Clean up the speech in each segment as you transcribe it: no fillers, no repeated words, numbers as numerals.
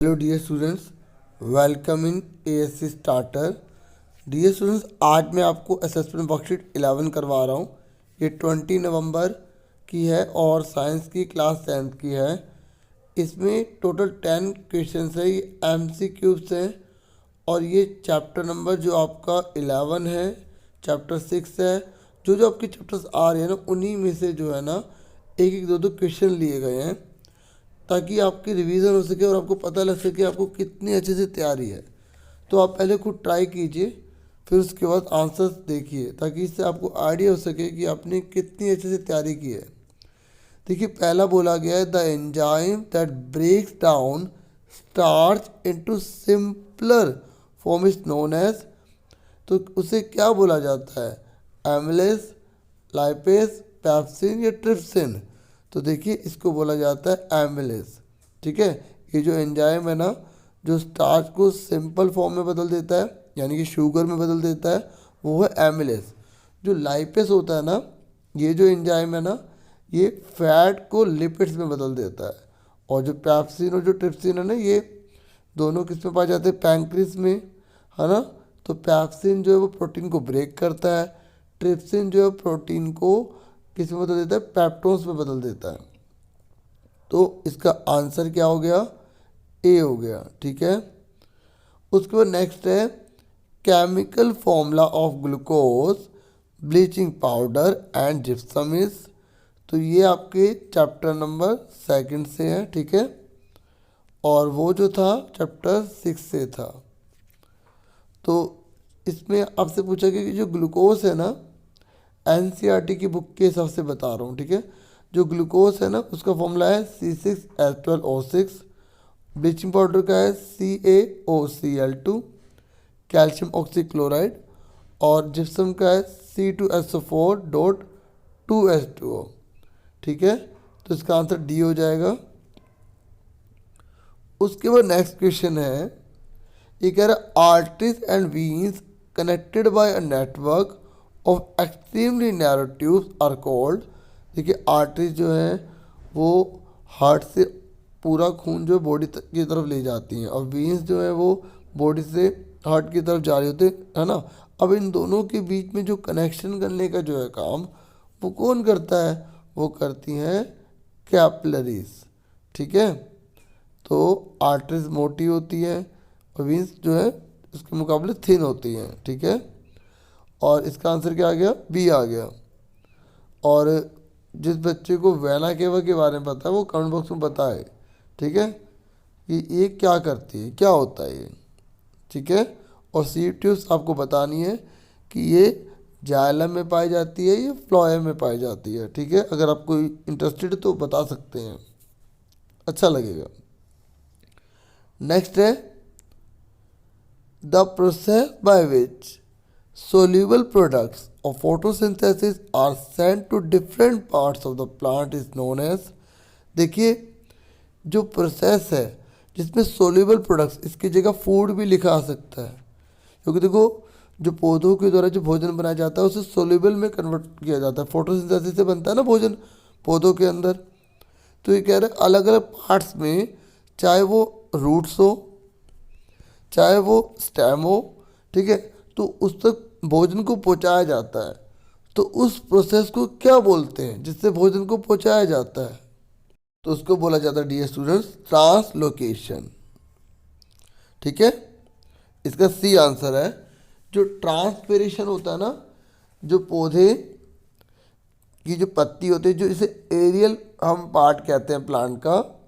Hello dear students, welcome in ASC starter. Dear students, आज मैं आपको असेसमेंट वर्कशीट 11 करवा रहा हूँ। ये 20 नवंबर की है और साइंस की क्लास 10th की है। इसमें टोटल 10 क्वेश्चंस है, ये एमसीक्यूज हैं और ये चैप्टर नंबर जो आपका 11 है, चैप्टर 6 है। जो आपके चैप्टर्स आ रहे हैं ना, उन्हीं में से जो है ना एक एक दो क्वेश्चन लिए गए हैं ताकि आपकी रिवीजन हो सके और आपको पता लग सके आपको कितनी अच्छे से तैयारी है। तो आप पहले खुद ट्राई कीजिए, फिर उसके बाद आंसर्स देखिए ताकि इससे आपको आइडिया हो सके कि आपने कितनी अच्छे से तैयारी की है। देखिए, पहला बोला गया है the enzyme that breaks down starch into simpler form is known as. तो उसे क्या बोला जाता है? एमिलेस, लाइपेस, पैप्सिन या ट्रिप्सिन? तो देखिए, इसको बोला जाता है एमिलेस। ठीक है, ये जो एंजाइम है ना, जो स्टार्च को सिंपल फॉर्म में बदल देता है यानी कि शुगर में बदल देता है, वो है एमिलेस। जो लाइपेस होता है ना, ये जो एंजाइम है ना, ये फैट को लिपिड्स में बदल देता है। और जो पैप्सिन और जो ट्रिप्सिन है ना, ये दोनों किस में पाए जाते हैं? पैंक्रीज में, है ना। तो पैप्सिन जो है वो प्रोटीन को ब्रेक करता है, ट्रिप्सिन जो है प्रोटीन को किस में बदल देता है? पेप्टोन्स में बदल देता है। तो इसका आंसर क्या हो गया? ए हो गया। ठीक है, उसके बाद नेक्स्ट है chemical formula of glucose, bleaching powder and gypsum is. तो ये आपके चैप्टर नंबर 2 से है। ठीक है, और वो जो था चैप्टर 6 से था। तो इसमें आपसे पूछा गया कि जो ग्लूकोज है ना, एनसीईआरटी की बुक के हिसाब से बता रहा हूँ। ठीक है, जो ग्लूकोज है ना, उसका फॉर्मूला है C6H12O6, ब्लीचिंग पाउडर का है CaOCl2, कैल्शियम ऑक्सीक्लोराइड, और जिप्सम का है C2SO4.2H2O। ठीक है, तो इसका आंसर डी हो जाएगा। उसके बाद नेक्स्ट क्वेश्चन है, ये कह रहा है arteries and veins connected by a network of extremely narrow tubes are called. देखिए, आर्टरीज जो है वो हार्ट से पूरा खून जो बॉडी की तरफ ले जाती हैं और वीन्स जो है वो बॉडी से हार्ट की तरफ जा रही होती है ना। अब इन दोनों के बीच में जो कनेक्शन करने का जो है काम, वो कौन करता है? वो करती हैं कैपिलरीज। ठीक है, तो आर्टरीज मोटी होती है और वीन्स जो है उसके मुकाबले थिन होती हैं। ठीक है, और इसका आंसर क्या आ गया? बी आ गया। और जिस बच्चे को वेना केवा के बारे में पता है वो कमेंट बॉक्स में बताए। ठीक है, कि ये क्या करती है, क्या होता है ये। ठीक है, और सी ट्यूब्स आपको बतानी है कि ये जाइलम में पाई जाती है या फ्लोएम में पाई जाती है। ठीक है, अगर आप कोई इंटरेस्टेड तो बता सकते हैं, अच्छा लगेगा। नेक्स्ट है the process by which soluble products of photosynthesis are sent to different parts of the plant is known as। देखिए, जो प्रोसेस है जिसमें सोल्यूबल प्रोडक्ट्स, इसकी जगह फूड भी लिखा आ सकता है, क्योंकि देखो जो पौधों के द्वारा जो भोजन बनाया जाता है उसे सोल्यूबल में कन्वर्ट किया जाता है। फोटोसिंथेसिस से बनता है ना भोजन पौधों के अंदर। तो ये कह रहे हैं अलग अलग पार्ट्स में, चाहे वो रूट्स हो चाहे वो स्टेम हो, ठीक है, तो उस तक भोजन को पहुंचाया जाता है। तो उस प्रोसेस को क्या बोलते हैं जिससे भोजन को पहुंचाया जाता है? तो उसको बोला जाता है डियर स्टूडेंट्स ट्रांसलोकेशन। ठीक है, इसका सी आंसर है। जो ट्रांसपिरेशन होता है ना, जो पौधे की जो पत्ती होती है, जो इसे एरियल हम पार्ट कहते हैं प्लांट का,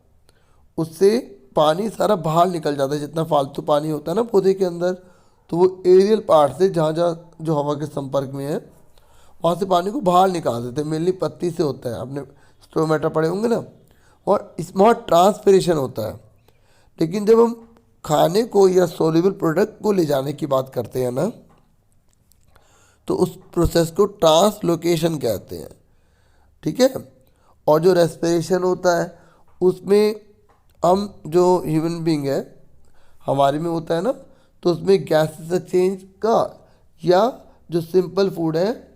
उससे पानी सारा बाहर निकल जाता है। जितना फालतू पानी होता है ना पौधे के अंदर, तो वो एरियल पार्ट से जहाँ जहाँ जो हवा के संपर्क में है वहाँ से पानी को बाहर निकाल देते हैं। मेनली पत्ती से होता है, आपने स्टोमेटा पढ़े होंगे ना। और इसमें वहाँ ट्रांसपिरेशन होता है। लेकिन जब हम खाने को या सोल्यूबल प्रोडक्ट को ले जाने की बात करते हैं ना, तो उस प्रोसेस को ट्रांसलोकेशन कहते हैं। ठीक है, और जो रेस्पिरेशन होता है उसमें हम जो ह्यूमन बींग है हमारे में होता है ना, तो उसमें गैसेस एक्सचेंज का या जो सिंपल फूड है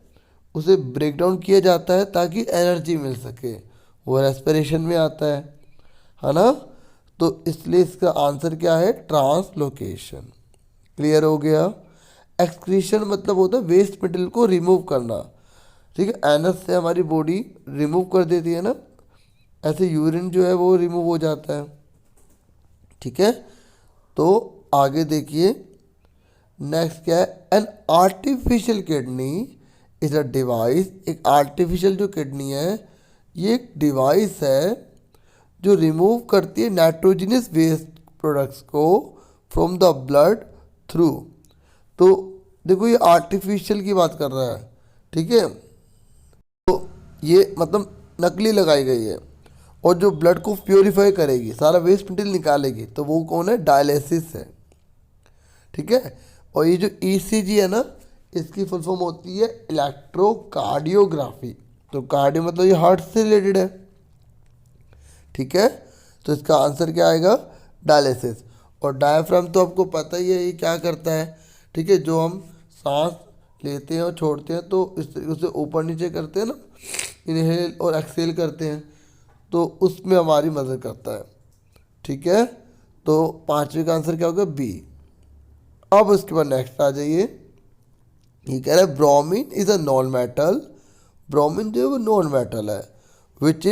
उसे ब्रेक डाउन किया जाता है ताकि एनर्जी मिल सके, वो रेस्पिरेशन में आता है ना। तो इसलिए इसका आंसर क्या है, ट्रांसलोकेशन। क्लियर हो गया। एक्सक्रीशन मतलब होता है वेस्ट मटेरियल को रिमूव करना। ठीक है, एनस से हमारी बॉडी रिमूव कर देती है ना, ऐसे यूरिन जो है वो रिमूव हो जाता है। ठीक है, तो आगे देखिए नेक्स्ट क्या है, an artificial kidney is a device. एक आर्टिफिशियल जो किडनी है ये एक डिवाइस है जो रिमूव करती है नाइट्रोजनस वेस्ट प्रोडक्ट्स को फ्रॉम द ब्लड थ्रू। तो देखो ये आर्टिफिशियल की बात कर रहा है। ठीक है, तो ये मतलब नकली लगाई गई है और जो ब्लड को प्योरीफाई करेगी, सारा वेस्ट मटेरियल निकालेगी, तो वो कौन है, डायलिसिस है। ठीक है, और ये जो ईसीजी है ना, इसकी फुल फॉर्म होती है इलेक्ट्रोकार्डियोग्राफी। तो कार्डियो मतलब ये हार्ट से रिलेटेड है। ठीक है, तो इसका आंसर क्या आएगा, डायलिसिस। और डायफ्राम तो आपको पता ही है ये क्या करता है। ठीक है, जो हम सांस लेते हैं और छोड़ते हैं तो इस तरीके से ऊपर नीचे करते हैं ना, इनहेल और एक्सेल करते हैं, तो उसमें हमारी मदद करता है। ठीक है, तो पांचवे का आंसर क्या होगा, बी। अब उसके बाद नेक्स्ट आ जाइए, ये कह रहा है bromine is a non metal. Bromine जो है वो नॉन मेटल है which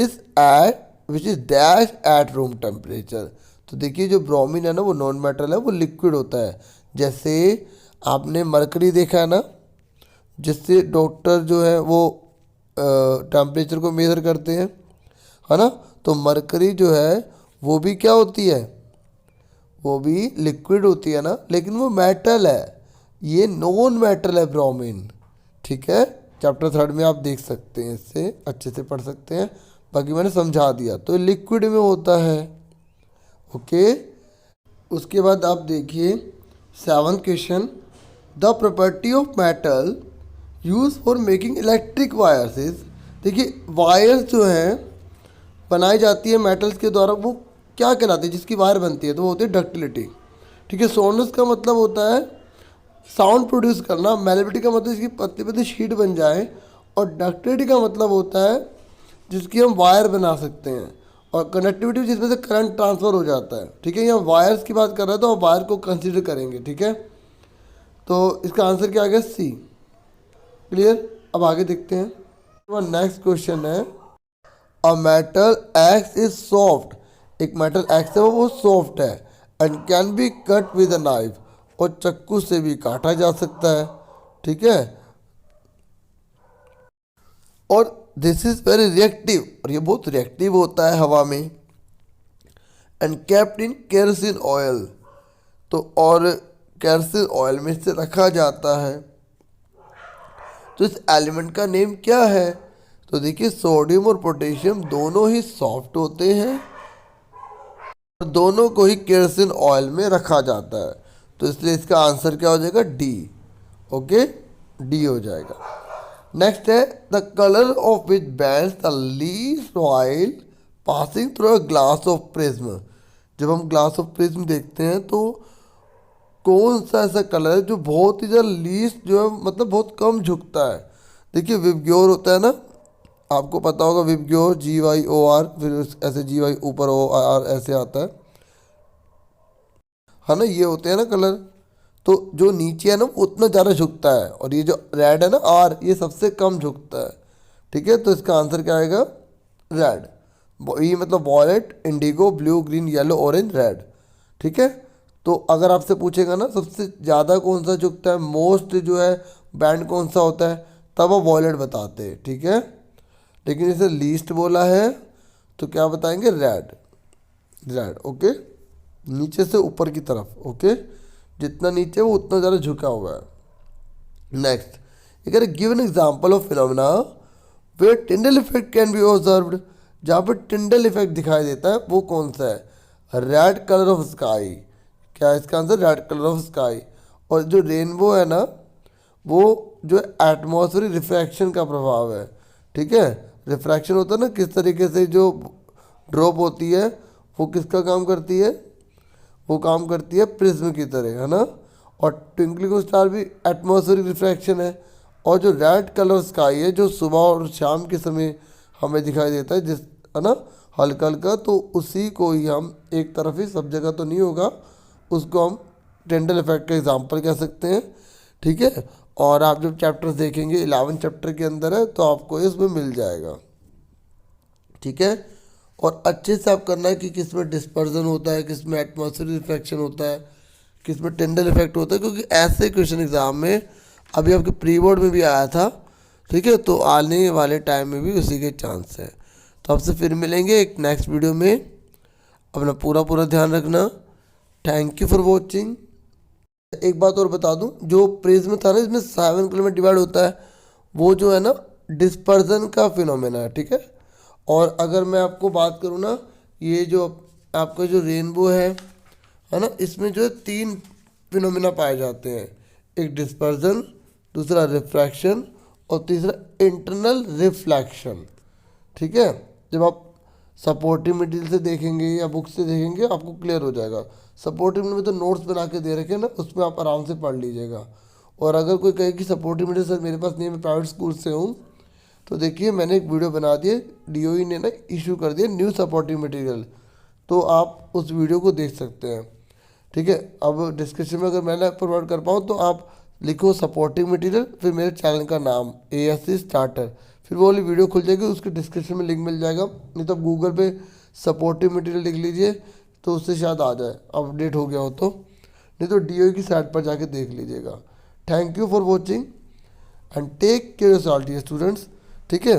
is dash at room temperature. तो देखिए जो ब्रोमीन है ना वो नॉन मेटल है, वो लिक्विड होता है। जैसे आपने मरकरी देखा है ना, जिससे डॉक्टर जो है वो टेम्परेचर को मेज़र करते हैं, है ना। तो मरकरी जो है वो भी क्या होती है, वो भी लिक्विड होती है ना, लेकिन वो मेटल है। ये नॉन मेटल है ब्रोमीन। ठीक है, चैप्टर 3 में आप देख सकते हैं, इससे अच्छे से पढ़ सकते हैं, बाकी मैंने समझा दिया। तो लिक्विड में होता है। ओके, उसके बाद आप देखिए 7th question, the property of metal use for making electric wires is. देखिए वायर्स जो हैं बनाई जाती है मेटल्स के द्वारा, वो क्या कहलाती है, जिसकी वायर बनती है, तो वो होती है डक्टिलिटी। ठीक है, सोनस का मतलब होता है साउंड प्रोड्यूस करना, मेलेबिलिटी का मतलब इसकी पतली पतली शीट बन जाए, और डक्टिलिटी का मतलब होता है जिसकी हम वायर बना सकते हैं, और कनेक्टिविटी जिसमें से करंट ट्रांसफ़र हो जाता है। ठीक है, यहाँ वायर्स की बात कर रहे हैं तो हम वायर को कंसिडर करेंगे। ठीक है, तो इसका आंसर क्या आ गया, सी। क्लियर। अब आगे देखते हैं, तो नेक्स्ट क्वेश्चन है, a metal x is soft. एक मेटल एक्स है वो सॉफ्ट है, and can be cut with a knife, और चक्कू से भी काटा जा सकता है। ठीक है, और दिस इज वेरी रिएक्टिव, और ये बहुत रिएक्टिव होता है हवा में, and kept in kerosene oil. तो और केरोसिन ऑयल में से रखा जाता है। तो इस एलिमेंट का नेम क्या है, तो देखिए सोडियम और पोटेशियम दोनों ही सॉफ्ट होते हैं, और दोनों को ही केरोसिन ऑयल में रखा जाता है। तो इसलिए इसका आंसर क्या हो जाएगा, डी। ओके, डी हो जाएगा। नेक्स्ट है, the colour of which bands the least oil passing through a glass of prism. जब हम ग्लास ऑफ प्रिज्म देखते हैं तो कौन सा ऐसा कलर है जो बहुत ही ज़्यादा लीस्ट जो है मतलब बहुत कम झुकता है। देखिए विबग्योर होता है ना, आपको पता होगा विबग्योर, GYOR, फिर ऐसे GY ऊपर OR ऐसे आता है ना, ये होते हैं ना कलर। तो जो नीचे है ना वो उतना ज़्यादा झुकता है, और ये जो रेड है ना R, ये सबसे कम झुकता है। ठीक है, तो इसका आंसर क्या आएगा, रेड। ये मतलब violet, indigo, blue, green, yellow, orange, red. ठीक है, तो अगर आपसे पूछेगा ना सबसे ज़्यादा कौन सा झुकता है, मोस्ट जो है बैंड कौन सा होता है, तब वो वॉयलेट बताते हैं। ठीक है, लेकिन इसे लीस्ट बोला है तो क्या बताएंगे, रेड। रेड। ओके, नीचे से ऊपर की तरफ। ओके, जितना नीचे वो उतना ज़्यादा झुका हुआ है। नेक्स्ट, अगर give an example of phenomena where Tyndall effect can be observed. जहाँ पर टिंडल इफेक्ट दिखाई देता है वो कौन सा है, रेड कलर ऑफ स्काई। क्या है इसका answer, red colour of sky. और जो रेनबो है ना, वो जो एटमॉस्फेरिक रिफ्रैक्शन का प्रभाव है। ठीक है, रिफ्रैक्शन होता है ना, किस तरीके से जो ड्रॉप होती है वो किसका काम करती है, वो काम करती है प्रिज्म की तरह, है ना। और ट्विंकलिंग स्टार भी एटमॉस्फेरिक रिफ्रैक्शन है। और जो रेड कलर स्काई है जो सुबह और शाम के समय हमें दिखाई देता है, जिस, है ना, हल्का हल्का, तो उसी को ही हम एक तरफ ही, सब जगह तो नहीं होगा, उसको हम टेंडल इफेक्ट का एग्जाम्पल कह सकते हैं। ठीक है, और आप जब चैप्टर्स देखेंगे 11 चैप्टर के अंदर है तो आपको इसमें मिल जाएगा। ठीक है, और अच्छे से आप करना है कि किस में डिस्पर्जन होता है, किस में एटमॉस्फेरिक रिफ्रैक्शन होता है, किस में टेंडल इफेक्ट होता है, क्योंकि ऐसे क्वेश्चन एग्जाम में अभी आपके प्री बोर्ड में भी आया था। ठीक है, तो आने वाले टाइम में भी उसी के चांस है। तो आपसे फिर मिलेंगे एक नेक्स्ट वीडियो में। अपना पूरा ध्यान रखना। Thank you for watching. एक बात और बता दूं, जो प्रिज्म था ना, इसमें 7 कलर में डिवाइड होता है, वो जो है ना डिस्पर्जन का फिनोमेना है। ठीक है, और अगर मैं आपको बात करूँ ना, ये जो आपका जो रेनबो है ना, इसमें जो है 3 फिनोमेना पाए जाते हैं, एक डिस्पर्जन, दूसरा रिफ्रैक्शन और तीसरा इंटरनल रिफ्लेक्शन। ठीक है, जब आप सपोर्टिव मटेरियल से देखेंगे या बुक से देखेंगे आपको क्लियर हो जाएगा। सपोर्टिव में तो नोट्स बना के दे रखे हैं ना, उसमें आप आराम से पढ़ लीजिएगा। और अगर कोई कहे कि सपोर्टिव मटेरियल सर मेरे पास नहीं है, मैं प्राइवेट स्कूल से हूँ, तो देखिए मैंने एक वीडियो बना दी है, डीओई ने ना इशू कर दिया न्यू सपोर्टिव मटेरियल, तो आप उस वीडियो को देख सकते हैं। ठीक है, अब डिस्क्रिप्शन में अगर मैं प्रोवाइड कर पाऊँ तो आप लिखो सपोर्टिव मटेरियल, फिर मेरे चैनल का नाम ASC स्टार्टर, फिर वो वाली वीडियो खुल जाएगी, उसके डिस्क्रिप्शन में लिंक मिल जाएगा। नहीं तो आप गूगल पे सपोर्टिव मटेरियल लिख लीजिए तो उससे शायद आ जाए, अपडेट हो गया हो तो, नहीं तो डीओई की साइट पर जाके देख लीजिएगा। Thank you for watching and take care your students. ठीक है।